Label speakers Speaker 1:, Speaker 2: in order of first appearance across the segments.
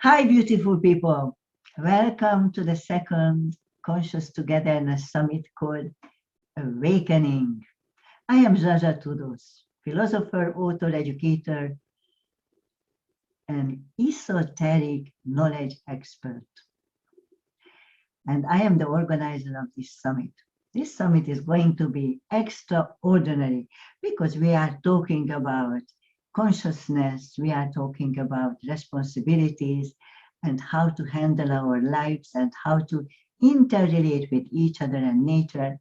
Speaker 1: Hi, beautiful people. Welcome to the second Conscious Togetherness Summit called Awakening. I am Tudos, philosopher, author, educator, and esoteric knowledge expert. And I am the organizer of this summit. This summit is going to be extraordinary because we are talking about consciousness, we are talking about responsibilities and how to handle our lives and how to interrelate with each other and nature.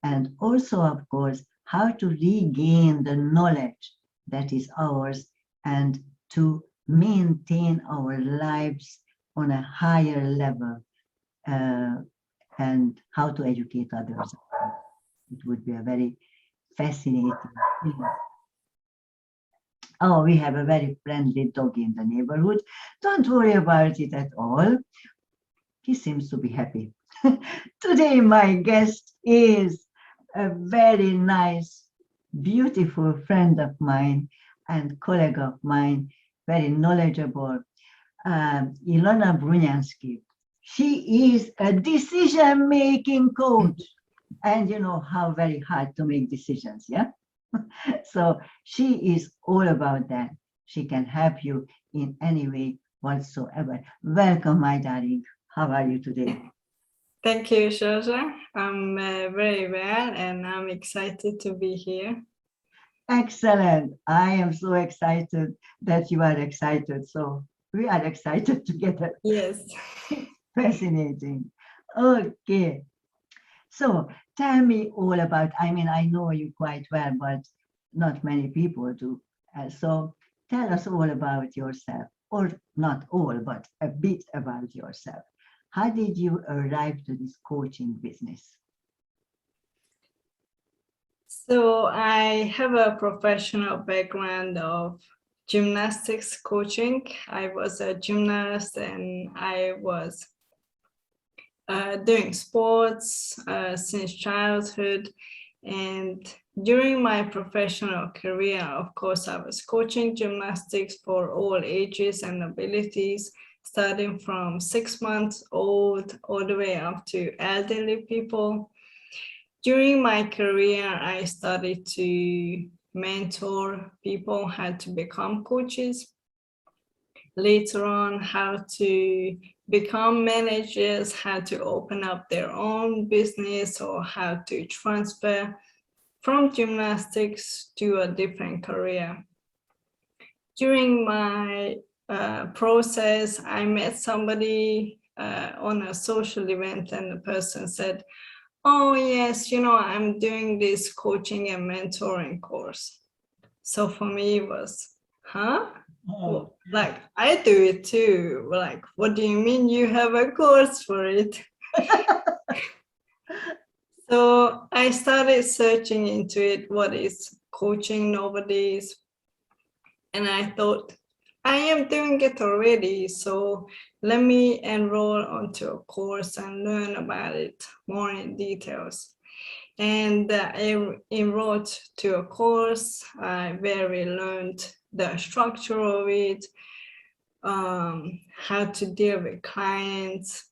Speaker 1: And also, of course, how to regain the knowledge that is ours and to maintain our lives on a higher level. And how to educate others. It would be a very fascinating thing. Oh, we have a very friendly dog in the neighborhood. Don't worry about it at all. He seems to be happy. Today, my guest is a very nice, beautiful friend of mine and colleague of mine, very knowledgeable, Ilona Brunyanszki. She is a decision-making coach. And you know how very hard to make decisions, yeah? So she is all about that. She can help you in any way whatsoever. Welcome, my darling. How are you today?
Speaker 2: Thank you, Georgia. I'm very well and I'm excited to be here.
Speaker 1: Excellent. I am so excited that you are excited. So we are excited together.
Speaker 2: Yes.
Speaker 1: Fascinating. Okay. So tell me all about, I mean, I know you quite well, but not many people do. So tell us all about yourself, or not all, but a bit about yourself. How did you arrive to this coaching business?
Speaker 2: So I have a professional background of gymnastics coaching. I was a gymnast and I was doing sports since childhood. And during my professional career, of course, I was coaching gymnastics for all ages and abilities, starting from 6 months old all the way up to elderly people. During my career, I started to mentor people how to become coaches. Later on, how to become managers, how to open up their own business, or how to transfer from gymnastics to a different career. During my process, I met somebody on a social event, and the person said, "Oh yes, you know, I'm doing this coaching and mentoring course." So for me it was, huh? Well, like, I do it too. Like, what do you mean you have a course for it? So I started searching into it. What is coaching nowadays? And I thought, I am doing it already. So let me enroll onto a course and learn about it more in details. And I enrolled to a course where we learned the structure of it, how to deal with clients,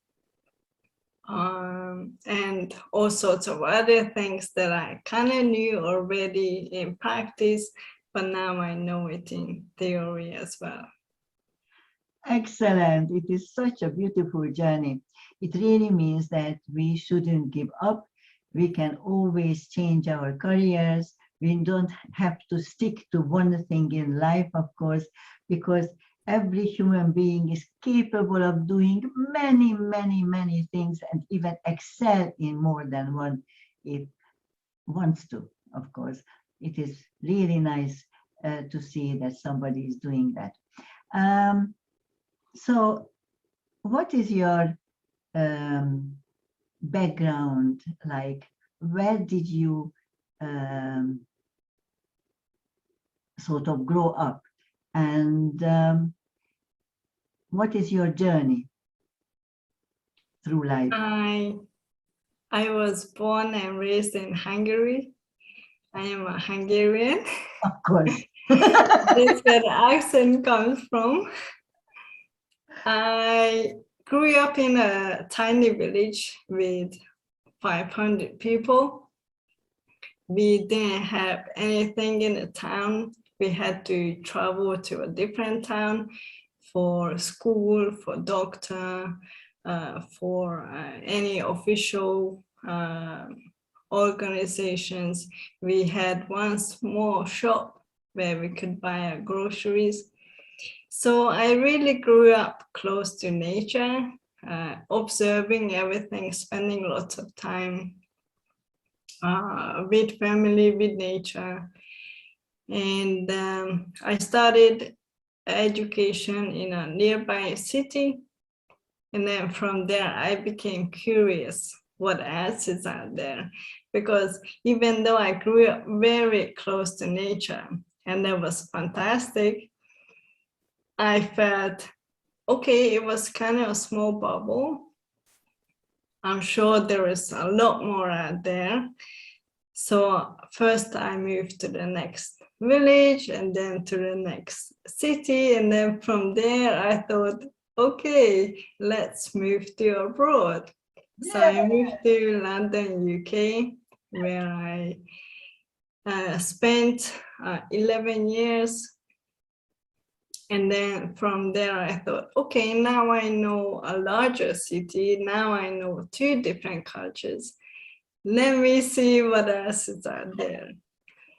Speaker 2: and all sorts of other things that I kind of knew already in practice, but now I know it in theory as well.
Speaker 1: Excellent. It is such a beautiful journey. It really means that we shouldn't give up. We can always change our careers. We don't have to stick to one thing in life, of course, because every human being is capable of doing many, many, many things and even excel in more than one if wants to, of course. It is really nice to see that somebody is doing that. So what is your background like? Where did you sort of grow up? And what is your journey through life?
Speaker 2: I was born and raised in Hungary. I am a Hungarian.
Speaker 1: Of course.
Speaker 2: That's where the accent comes from. I grew up in a tiny village with 500 people. We didn't have anything in the town. We had to travel to a different town for school, for doctor, for any official organizations. We had one small shop where we could buy our groceries. So I really grew up close to nature, observing everything, spending lots of time with family, with nature. And I started education in a nearby city. And then from there, I became curious what else is out there. Because even though I grew up very close to nature, and that was fantastic, I felt, okay, it was kind of a small bubble. I'm sure there is a lot more out there. So first I moved to the next village and then to the next city. And then from there, I thought, okay, let's move to abroad. So I moved to London, UK, where I spent 11 years. And then from there, I thought, okay, now I know a larger city. Now I know 2 different cultures. Let me see what else is out there.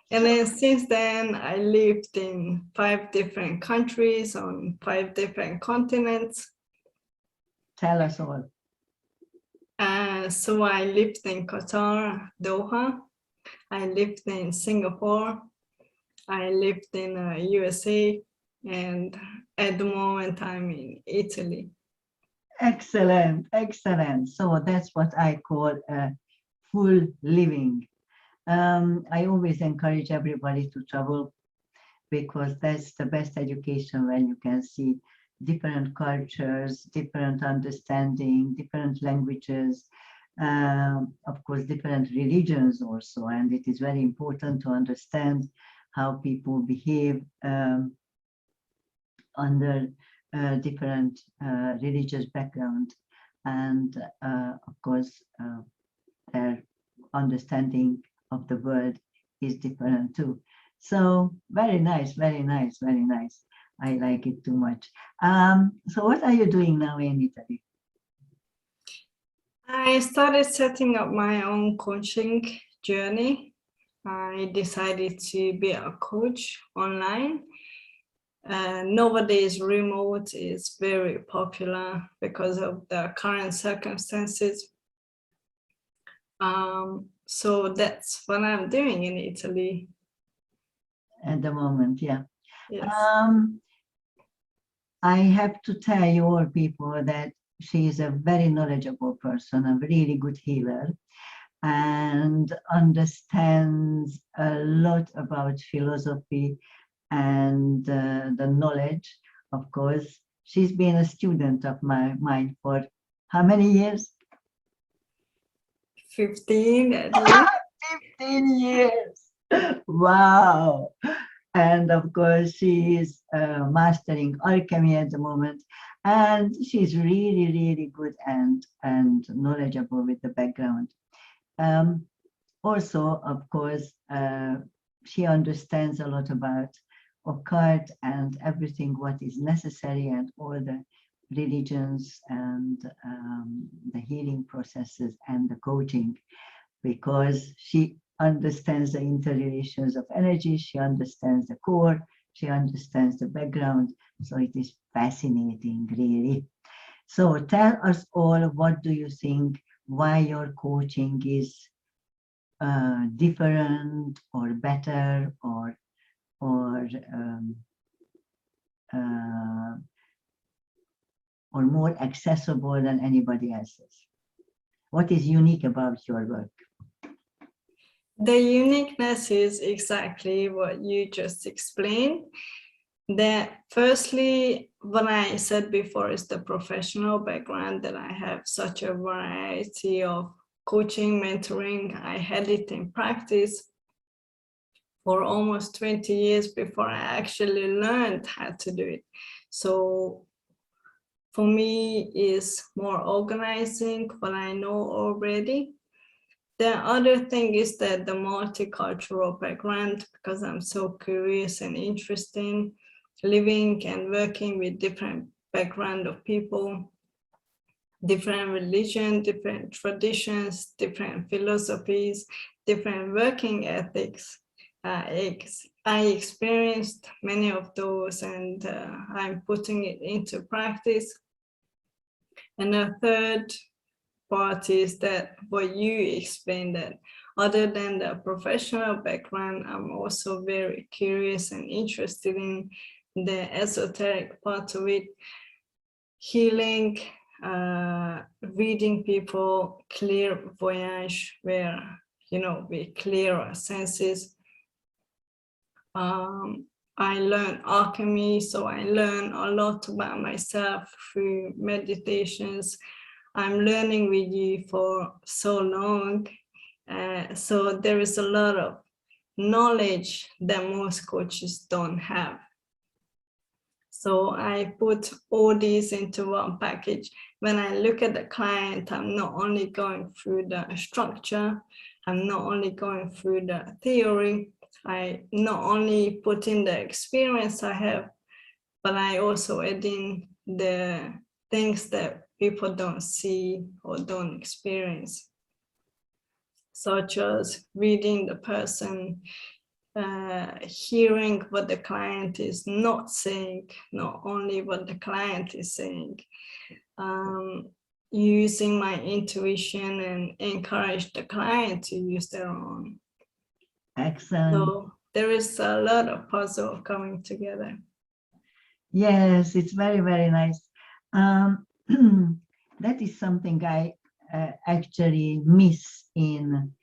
Speaker 2: And then since then, I lived in 5 different countries on 5 different continents.
Speaker 1: Tell us all.
Speaker 2: So I lived in Qatar, Doha. I lived in Singapore. I lived in USA. And at the moment, I'm in Italy.
Speaker 1: Excellent, excellent. So that's what I call a full living. I always encourage everybody to travel because that's the best education when you can see different cultures, different understanding, different languages, of course, different religions also. And it is very important to understand how people behave under different religious background. And of course, their understanding of the world is different too. So very nice, very nice, very nice. I like it too much. So what are you doing now in Italy?
Speaker 2: I started setting up my own coaching journey. I decided to be a coach online. Nowadays, remote is very popular because of the current circumstances. So that's what I'm doing in Italy.
Speaker 1: At the moment, yeah.
Speaker 2: Yes.
Speaker 1: I have to tell your people that she is a very knowledgeable person, a really good healer, and understands a lot about philosophy and the knowledge. Of course, she's been a student of mine for how many years?
Speaker 2: 15 at least.
Speaker 1: 15 years. Wow. And of course, she is mastering alchemy at the moment. And she's really, really good and knowledgeable with the background. Also, of course, she understands a lot about occult and everything what is necessary and all the religions and the healing processes and the coaching, because she understands the interrelations of energy, she understands the core, she understands the background. So it is fascinating, really. So tell us all, what do you think, why your coaching is different or better or more accessible than anybody else's? What is unique about your work?
Speaker 2: The uniqueness is exactly what you just explained. That firstly, what I said before is the professional background, that I have such a variety of coaching, mentoring. I had it in practice for almost 20 years before I actually learned how to do it. So for me is more organizing what I know already. The other thing is that the multicultural background, because I'm so curious and interested in living and working with different background of people, different religion, different traditions, different philosophies, different working ethics. I experienced many of those, and I'm putting it into practice. And the third part is that what you explained, that other than the professional background, I'm also very curious and interested in the esoteric part of it, healing, reading people, clairvoyance, where, you know, we clear our senses. I learned alchemy, so I learned a lot about myself through meditations. I'm learning with you for so long, so there is a lot of knowledge that most coaches don't have. So I put all these into one package. When I look at the client, I'm not only going through the structure, I'm not only going through the theory, I not only put in the experience I have, but I also add in the things that people don't see or don't experience, such as reading the person, hearing what the client is not saying, not only what the client is saying, using my intuition and encourage the client to use their own.
Speaker 1: Excellent.
Speaker 2: So there is a lot of puzzle coming together.
Speaker 1: Yes, it's very, very nice. That is something I actually miss in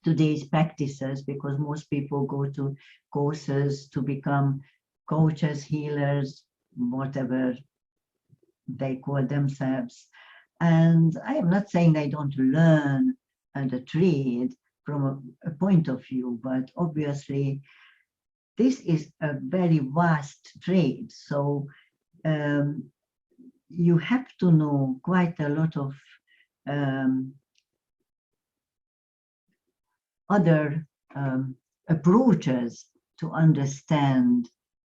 Speaker 1: today's practices, because most people go to courses to become coaches, healers, whatever they call themselves. And I am not saying they don't learn the trade from a point of view, but obviously this is a very vast trade. So you have to know quite a lot of other approaches to understand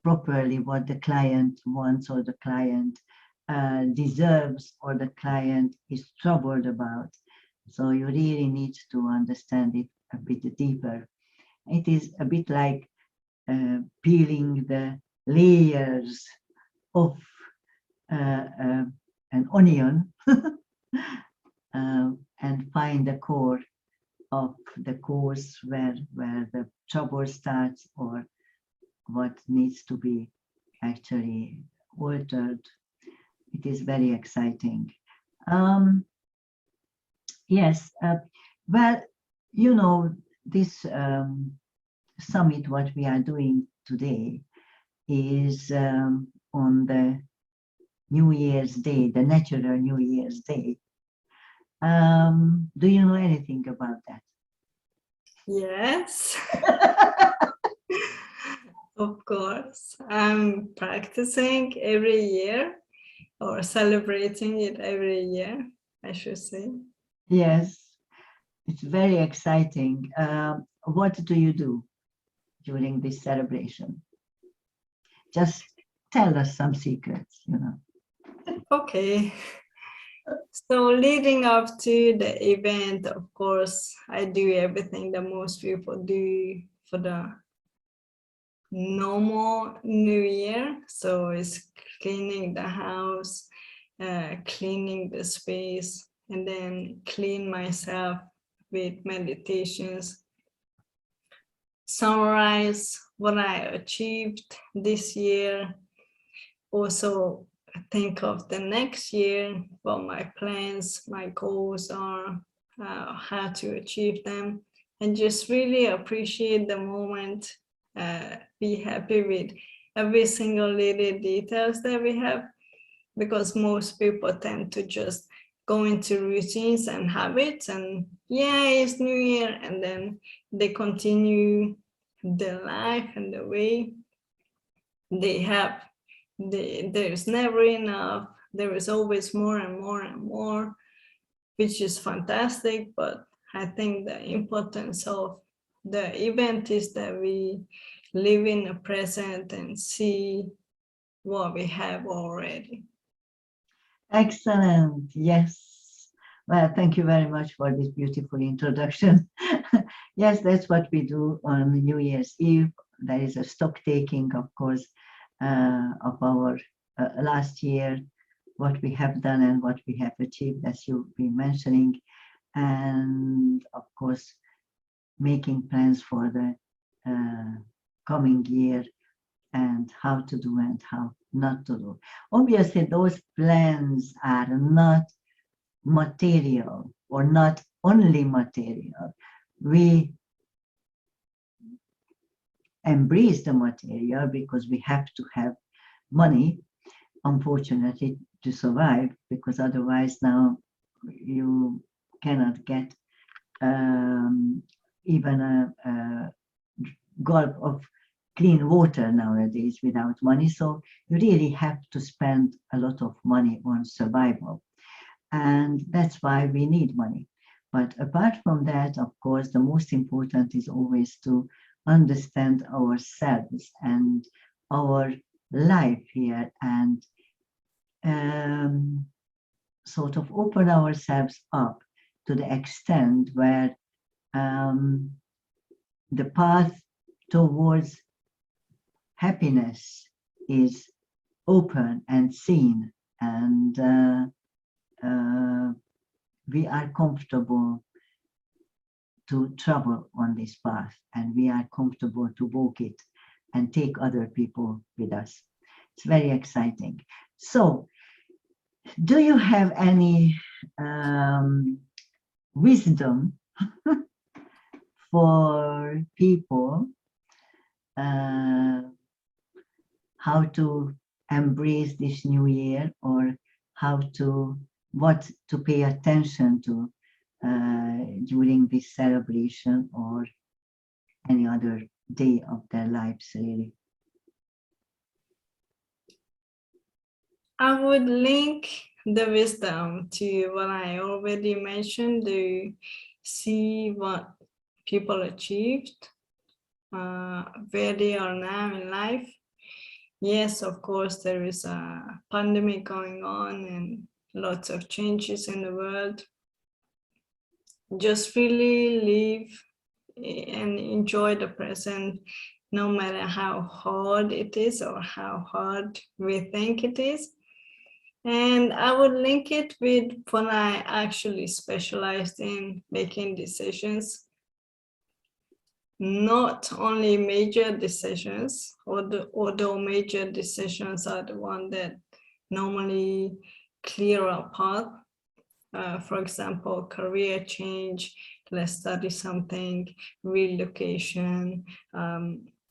Speaker 1: properly what the client wants, or the client deserves, or the client is troubled about. So you really need to understand it a bit deeper. It is a bit like peeling the layers of an onion and find the core of the course where the trouble starts, or what needs to be actually altered. It is very exciting. Yes, well, you know, this summit, what we are doing today, is on the New Year's Day, the natural New Year's Day. Do you know anything about that?
Speaker 2: Yes. Of course, I'm practicing every year, or celebrating it every year, I should say.
Speaker 1: Yes, it's very exciting. What do you do during this celebration? Just tell us some secrets, you know.
Speaker 2: Okay. So leading up to the event, of course, I do everything that most people do for the normal New Year. So it's cleaning the house, cleaning the space, and then clean myself with meditations. Summarize what I achieved this year. Also think of the next year, what my plans, my goals are, how to achieve them, and just really appreciate the moment, be happy with every single little details that we have, because most people tend to just go into routines and habits, and yeah, it's New Year, and then they continue their life and the way they have there is never enough. There is always more and more and more, which is fantastic. But I think the importance of the event is that we live in the present and see what we have already.
Speaker 1: Excellent. Yes. Well, thank you very much for this beautiful introduction. Yes, that's what we do on New Year's Eve. There is a stock taking, of course, of our last year, what we have done and what we have achieved, as you've been mentioning. And of course, making plans for the coming year and how to do and how not to do. Obviously, those plans are not material or not only material. We embrace the material because we have to have money, unfortunately, to survive, because otherwise now you cannot get even a gulp of clean water nowadays without money. So you really have to spend a lot of money on survival. And that's why we need money. But apart from that, of course, the most important is always to understand ourselves and our life here, and sort of open ourselves up to the extent where the path towards happiness is open and seen, and we are comfortable to travel on this path, and we are comfortable to walk it and take other people with us. It's very exciting. So, do you have any wisdom for people how to embrace this new year, or what to pay attention to during this celebration or any other day of their lives, really?
Speaker 2: I would link the wisdom to what I already mentioned, to see what people achieved, where they are now in life. Yes, of course, there is a pandemic going on and lots of changes in the world. Just really live and enjoy the present, no matter how hard it is or how hard we think it is. And I would link it with when I actually specialized in making decisions. Not only major decisions, although major decisions are the one that normally clear a path. For example, career change, let's study something, relocation,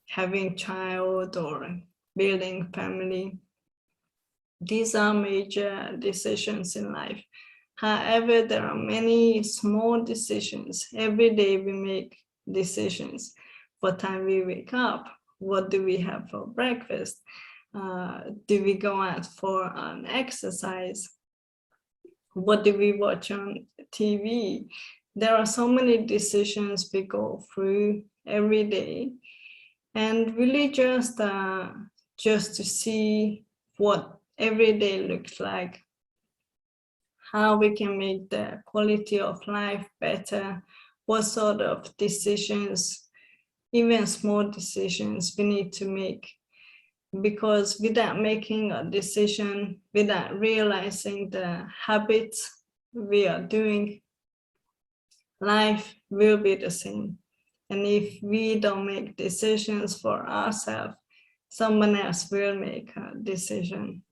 Speaker 2: having child or building family. These are major decisions in life. However, there are many small decisions. Every day we make decisions. What time we wake up? What do we have for breakfast? Do we go out for an exercise? What do we watch on TV? There are so many decisions we go through every day, and really just to see what every day looks like, how we can make the quality of life better, what sort of decisions, even small decisions, we need to make. Because without making a decision, without realizing the habits we are doing, life will be the same. And if we don't make decisions for ourselves, someone else will make a decision.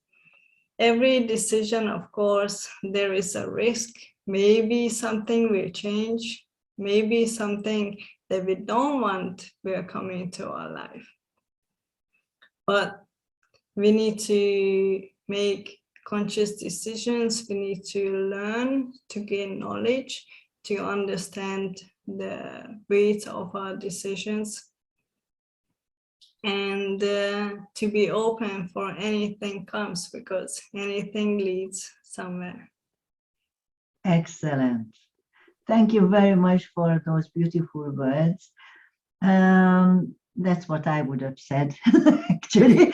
Speaker 2: Every decision, of course, there is a risk. Maybe something will change. Maybe something that we don't want will come into our life. But we need to make conscious decisions. We need to learn to gain knowledge, to understand the weight of our decisions. and to be open for anything comes, because anything leads somewhere.
Speaker 1: Excellent. Thank you very much for those beautiful words. That's what I would have said, actually.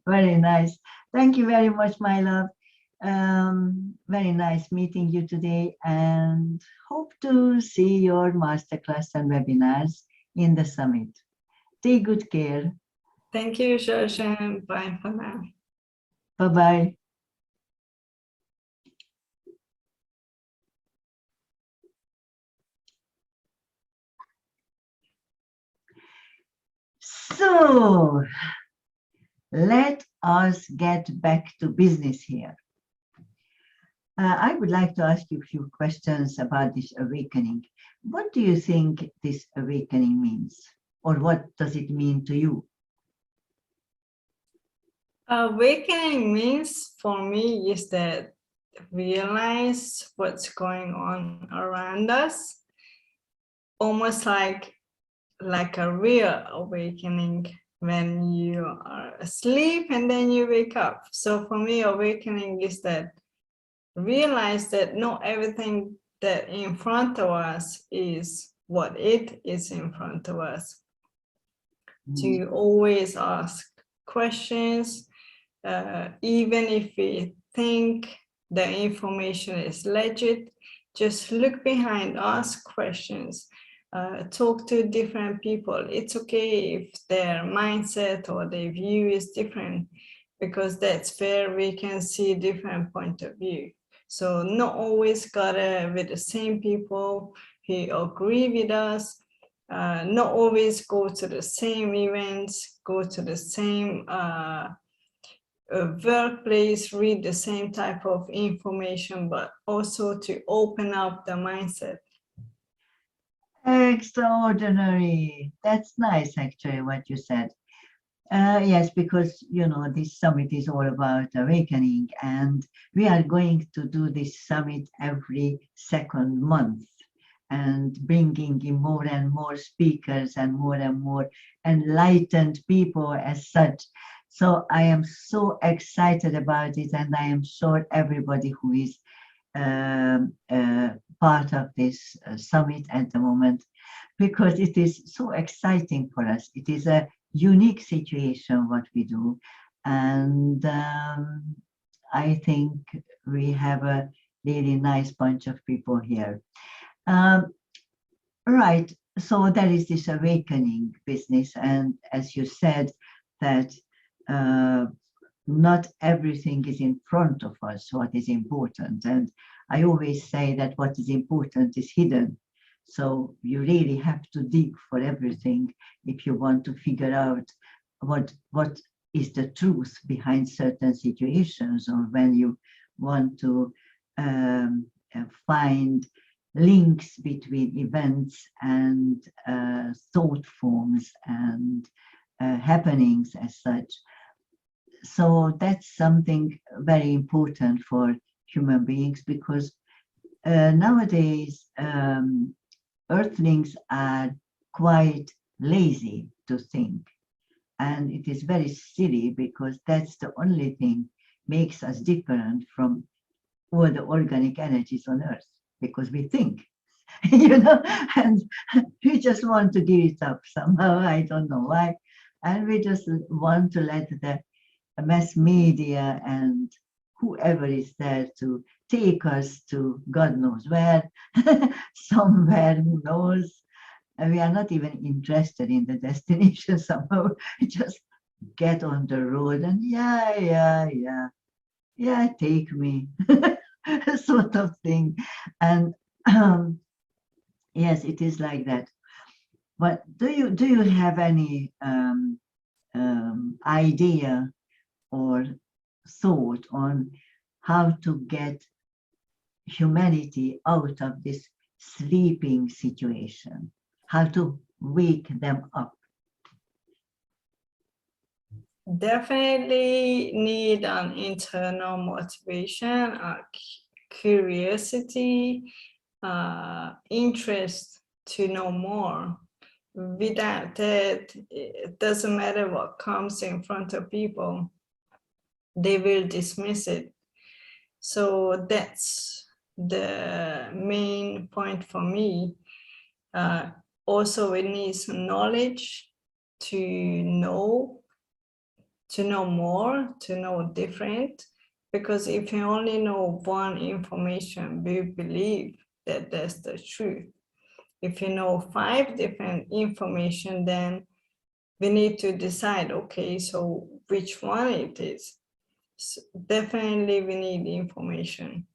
Speaker 1: Very nice. Thank you very much, my love. Very nice meeting you today, and hope to see your masterclass and webinars in the summit. Take good care.
Speaker 2: Thank you, Shoshan. Bye for now.
Speaker 1: Bye-bye. So, let us get back to business here. I would like to ask you a few questions about this awakening. What do you think this awakening means? Or what does it mean to you?
Speaker 2: Awakening means for me is that realize what's going on around us, almost like a real awakening when you are asleep and then you wake up. So for me, awakening is that realize that not everything that in front of us is what it is in front of us. To always ask questions, even if we think the information is legit, just look behind, ask questions, talk to different people. It's okay if their mindset or their view is different, because that's where we can see different point of view. So not always gotta with the same people who agree with us, not always go to the same events, go to the same workplace, read the same type of information, but also to open up the mindset.
Speaker 1: Extraordinary. That's nice, actually, what you said. Yes, because, you know, this summit is all about awakening, and we are going to do this summit every second month and bringing in more and more speakers and more enlightened people as such. So I am so excited about it, and I am sure everybody who is part of this summit at the moment, because it is so exciting for us. It is a unique situation what we do, and I think we have a really nice bunch of people here. Right, so there is this awakening business, and as you said, that not everything is in front of us what is important, and I always say that what is important is hidden. So you really have to dig for everything if you want to figure out what is the truth behind certain situations, or when you want to find links between events and thought forms and happenings as such. So that's something very important for human beings, because nowadays earthlings are quite lazy to think, and it is very silly, because that's the only thing makes us different from all the organic energies on earth, because we think. You know, and we just want to give it up somehow. I don't know why, and we just want to let the mass media and whoever is there to take us to God knows where, somewhere, who knows. And we are not even interested in the destination somehow. We just get on the road and yeah, take me, sort of thing. And yes, it is like that. But do you have any idea or thought on how to get humanity out of this sleeping situation, how to wake them up?
Speaker 2: Definitely need an internal motivation, curiosity, interest to know more. without that, it doesn't matter what comes in front of people, they will dismiss it. So that's the main point for me. Also, it needs knowledge to know more, to know different. Because if you only know one information, we believe that that's the truth. If you know 5 different information, then we need to decide, okay, so which one it is. So definitely we need information.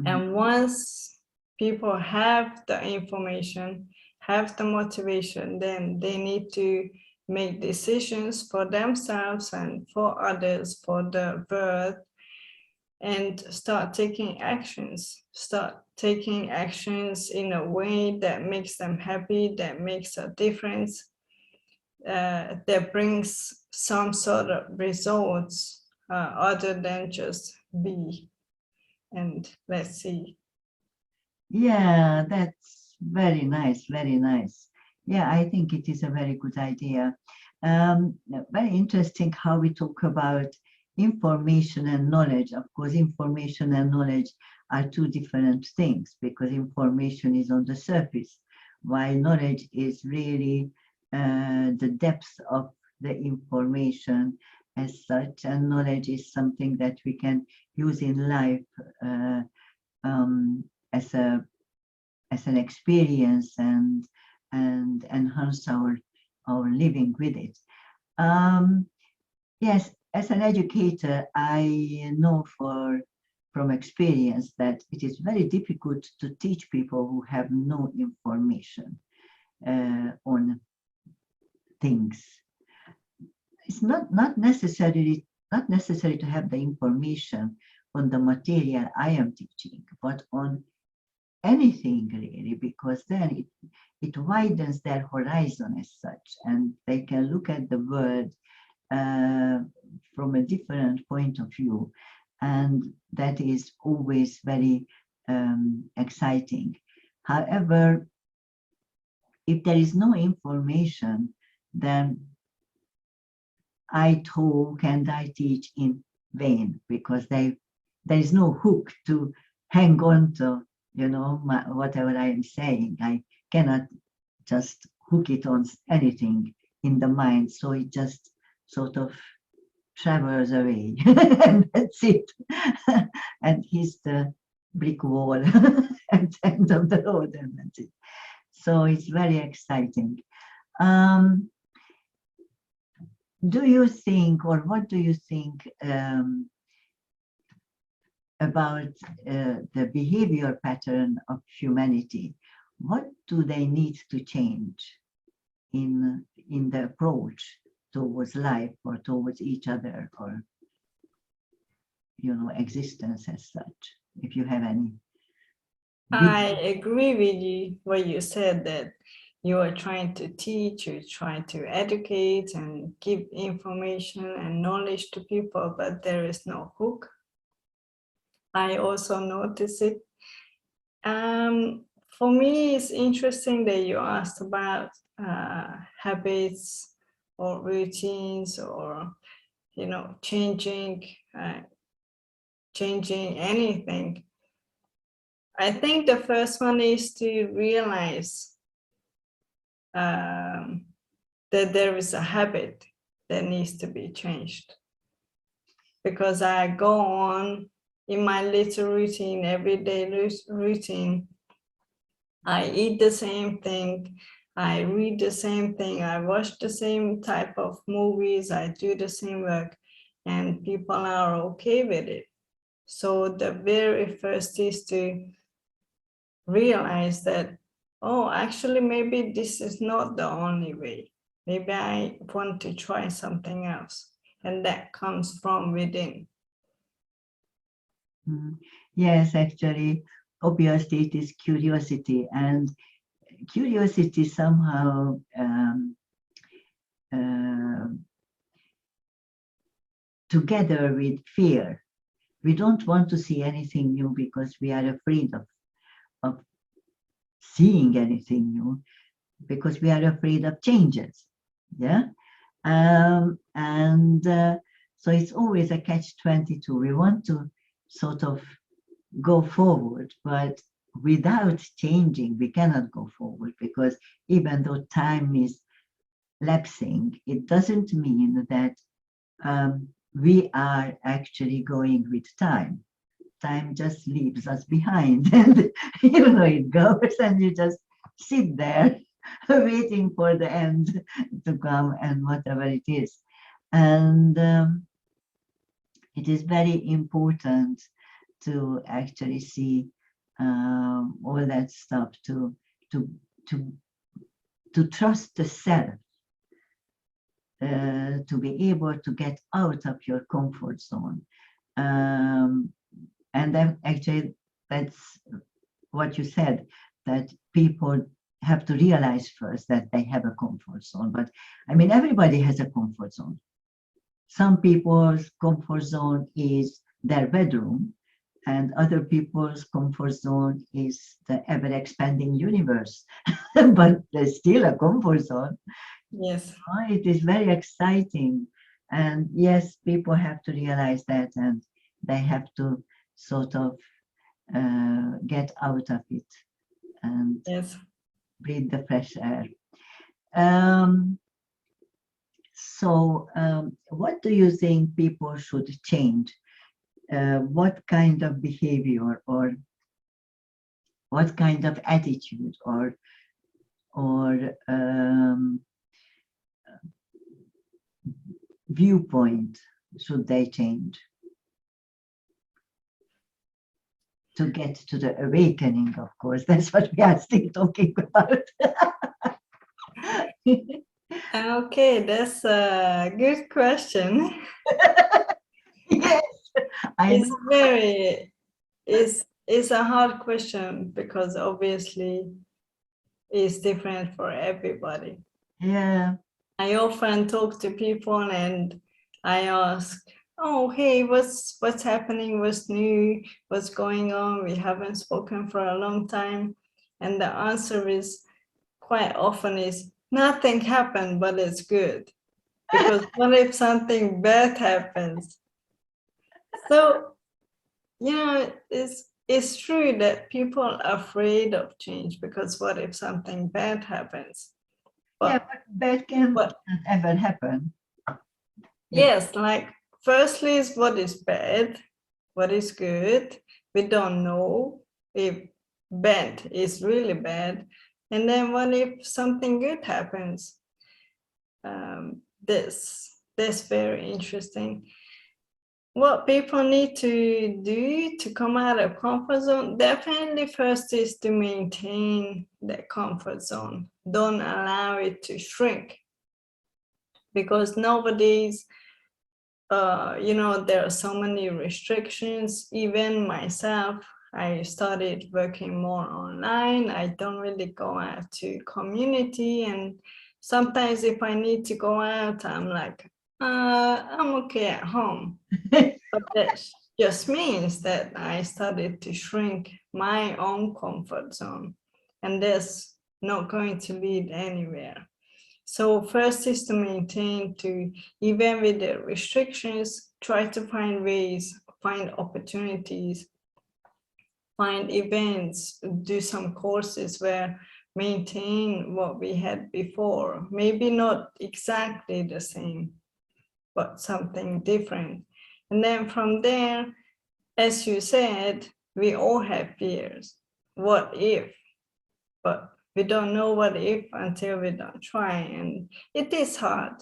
Speaker 2: And once people have the information, have the motivation, then they need to make decisions for themselves and for others, for the world, and start taking actions. Start taking actions in a way that makes them happy, that makes a difference, that brings some sort of results other than just be. And let's see.
Speaker 1: Yeah, that's very nice, very nice. Yeah, I think it is a very good idea. Very interesting how we talk about information and knowledge. Of course, information and knowledge are 2 different things, because information is on the surface, while knowledge is really the depth of the information as such, and knowledge is something that we can use in life as an experience and enhance our living with it. Yes, as an educator, I know from experience that it is very difficult to teach people who have no information on things. It's not necessary to have the information on the material I am teaching, but on anything really, because then it widens their horizon as such, and they can look at the world from a different point of view, and that is always very exciting. However, if there is no information, then I talk and I teach in vain, because there is no hook to hang on to, whatever I am saying. I cannot just hook it on anything in the mind, so it just sort of travels away, and that's it. And hits the brick wall at the end of the road, and that's it. So it's very exciting. Do you think, or what do you think about the behavior pattern of humanity? What do they need to change in the approach towards life, or towards each other, or existence as such, if you have any?
Speaker 2: I agree with you what you said, that you are trying to teach, you're trying to educate and give information and knowledge to people, but there is no hook. I also notice it. For me, it's interesting that you asked about habits or routines, or changing anything. I think the first one is to realize that there is a habit that needs to be changed. Because I go on in my little routine, everyday routine. I eat the same thing, I read the same thing, I watch the same type of movies, I do the same work, and people are okay with it. So the very first is to realize that, oh, actually, maybe this is not the only way. Maybe I want to try something else. And that comes from within.
Speaker 1: Yes, actually, obviously it is curiosity, and curiosity somehow together with fear. We don't want to see anything new because we are afraid of seeing anything new. because we are afraid of changes. Yeah. So it's always a catch-22. We want to sort of go forward, but without changing, we cannot go forward, because even though time is lapsing, it doesn't mean that we are actually going with time. Time just leaves us behind, and it goes, and you just sit there waiting for the end to come, and whatever it is. And it is very important to actually see all that stuff, to to to trust the self, to be able to get out of your comfort zone. And then actually, that's what you said, that people have to realize first that they have a comfort zone. But I mean, everybody has a comfort zone. Some people's comfort zone is their bedroom, and other people's comfort zone is the ever-expanding universe. But there's still a comfort zone.
Speaker 2: Yes.
Speaker 1: It is very exciting. And yes, people have to realize that, and they have to sort of get out of it and
Speaker 2: Yes.
Speaker 1: breathe the fresh air. What do you think people should change? What kind of behavior, or what kind of attitude, or viewpoint should they change to get to the awakening? Of course, that's what we are still talking about.
Speaker 2: Okay, that's a good question.
Speaker 1: Yes,
Speaker 2: It's very, it's a hard question, because obviously it's different for everybody.
Speaker 1: Yeah.
Speaker 2: I often talk to people and I ask, oh, hey, what's happening? What's new? What's going on? We haven't spoken for a long time. And the answer is quite often is nothing happened, but it's good. Because what if something bad happens? So, it's true that people are afraid of change, because what if something bad happens?
Speaker 1: But that can ever happen.
Speaker 2: Yes, like firstly is what is bad, what is good. We don't know if bad is really bad. And then what if something good happens? That's very interesting. What people need to do to come out of comfort zone, definitely first is to maintain the comfort zone. Don't allow it to shrink, because nowadays, there are so many restrictions. Even myself, I started working more online. I don't really go out to community, and sometimes if I need to go out, I'm like, I'm okay at home. But that just means that I started to shrink my own comfort zone, and that's not going to lead anywhere. So first is to maintain, to, even with the restrictions, try to find ways, find opportunities, find events, do some courses where maintain what we had before. Maybe not exactly the same, but something different. And then from there, as you said, we all have fears. What if? But we don't know what if until we don't try. And it is hard.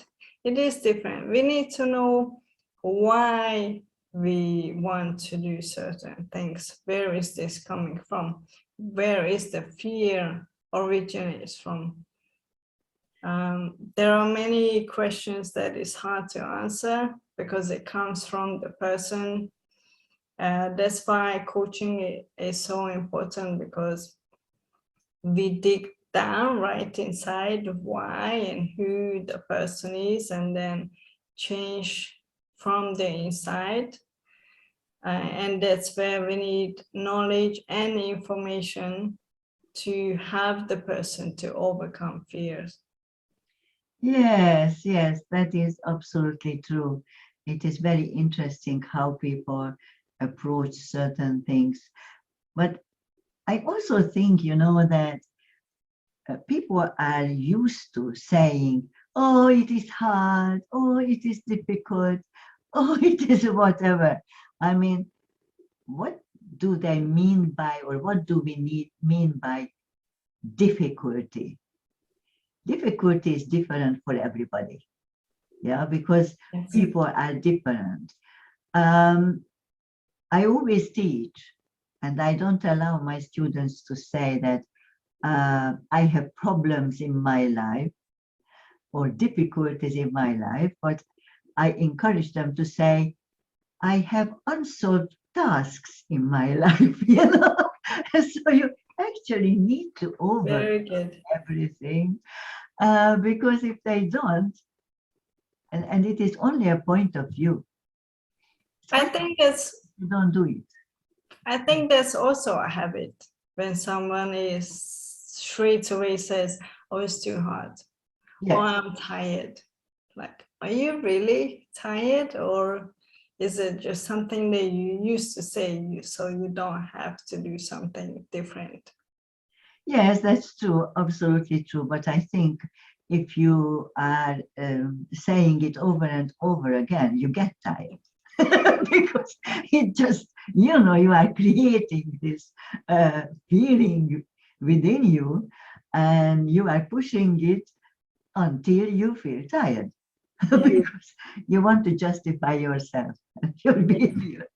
Speaker 2: It is different. We need to know why we want to do certain things. Where is this coming from? Where is the fear originates from? There are many questions that is hard to answer, because it comes from the person. That's why coaching is so important, because we dig down right inside why and who the person is, and then change from the inside. And that's where we need knowledge and information to help the person to overcome fears.
Speaker 1: Yes, yes, that is absolutely true. It is very interesting how people approach certain things. But I also think, that people are used to saying, oh, it is hard, oh, it is difficult, oh, it is whatever. I mean, what do they mean by, or what do we mean by difficulty? Difficulty is different for everybody, yeah, because
Speaker 2: Yes.
Speaker 1: people are different. I always teach, and I don't allow my students to say that I have problems in my life or difficulties in my life, but I encourage them to say, I have unsolved tasks in my life, So you actually need to
Speaker 2: Very
Speaker 1: overcome
Speaker 2: good.
Speaker 1: everything, because if they don't, and it is only a point of view.
Speaker 2: I think it's
Speaker 1: You don't do it.
Speaker 2: I think that's also a habit when someone is straight away says, oh, it's too hard,
Speaker 1: Yes.
Speaker 2: or I'm tired. Like, are you really tired, or is it just something that you used to say so you don't have to do something different?
Speaker 1: Yes, that's true, absolutely true. But I think if you are saying it over and over again, you get tired. Because it just, you are creating this feeling within you, and you are pushing it until you feel tired. Because you want to justify yourself and your behavior.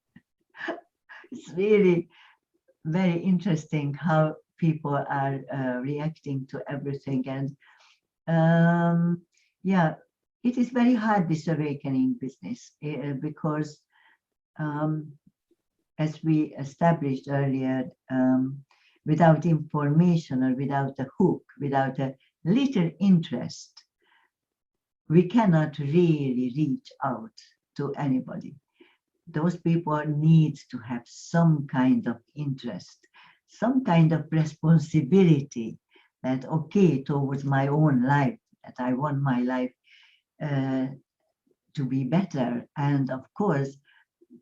Speaker 1: It's really very interesting how people are reacting to everything. And yeah, it is very hard, this awakening business, because as we established earlier, without information or without a hook, without a little interest, we cannot really reach out to anybody. Those people need to have some kind of interest, some kind of responsibility that, okay, towards my own life, that I want my life to be better. And of course,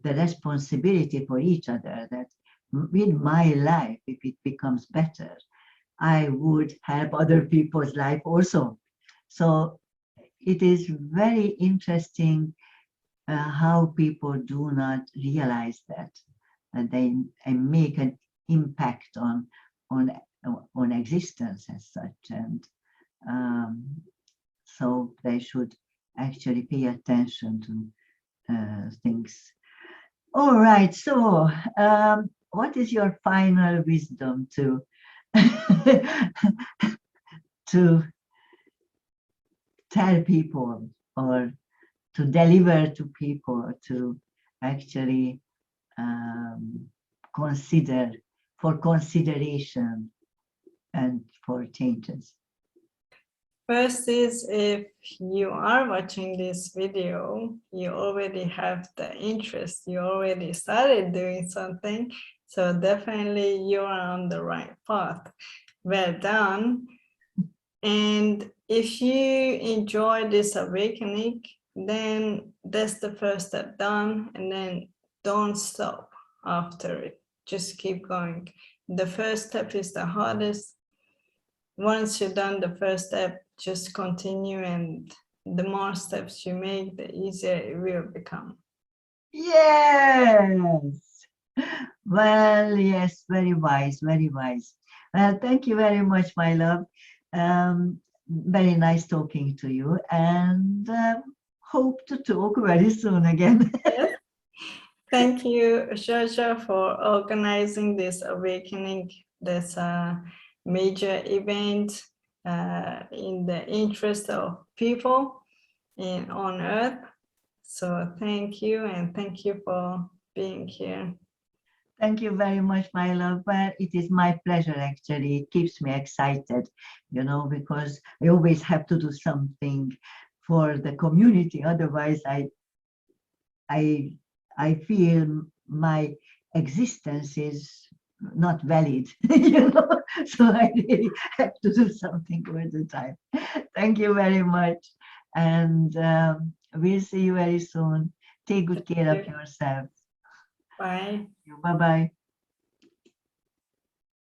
Speaker 1: the responsibility for each other, that with my life, if it becomes better, I would help other people's life also. So it is very interesting how people do not realize that, and they make an impact on existence as such, and so they should actually pay attention to things. All right, so what is your final wisdom to to tell people, or to deliver to people, to actually consider, for consideration and for changes?
Speaker 2: First is, if you are watching this video, you already have the interest, you already started doing something, so definitely you're on the right path. Well done. And if you enjoy this awakening, then that's the first step done, and then don't stop after it. Just keep going. The first step is the hardest. Once you've done the first step, just continue, and the more steps you make, the easier it will become.
Speaker 1: Yes. Well, yes, very wise, very wise. Well, thank you very much, my love. Very nice talking to you, and hope to talk very soon again.
Speaker 2: Yes. Thank you, Georgia, for organizing this awakening. That's a major event in the interest of people on Earth. So thank you, and thank you for being here.
Speaker 1: Thank you very much, my love. Well, it is my pleasure, actually. It keeps me excited, because I always have to do something for the community. Otherwise, I feel my existence is not valid, you know. So I really have to do something all the time. Thank you very much. And we'll see you very soon. Take good care of yourself.
Speaker 2: Bye.
Speaker 1: Bye-bye.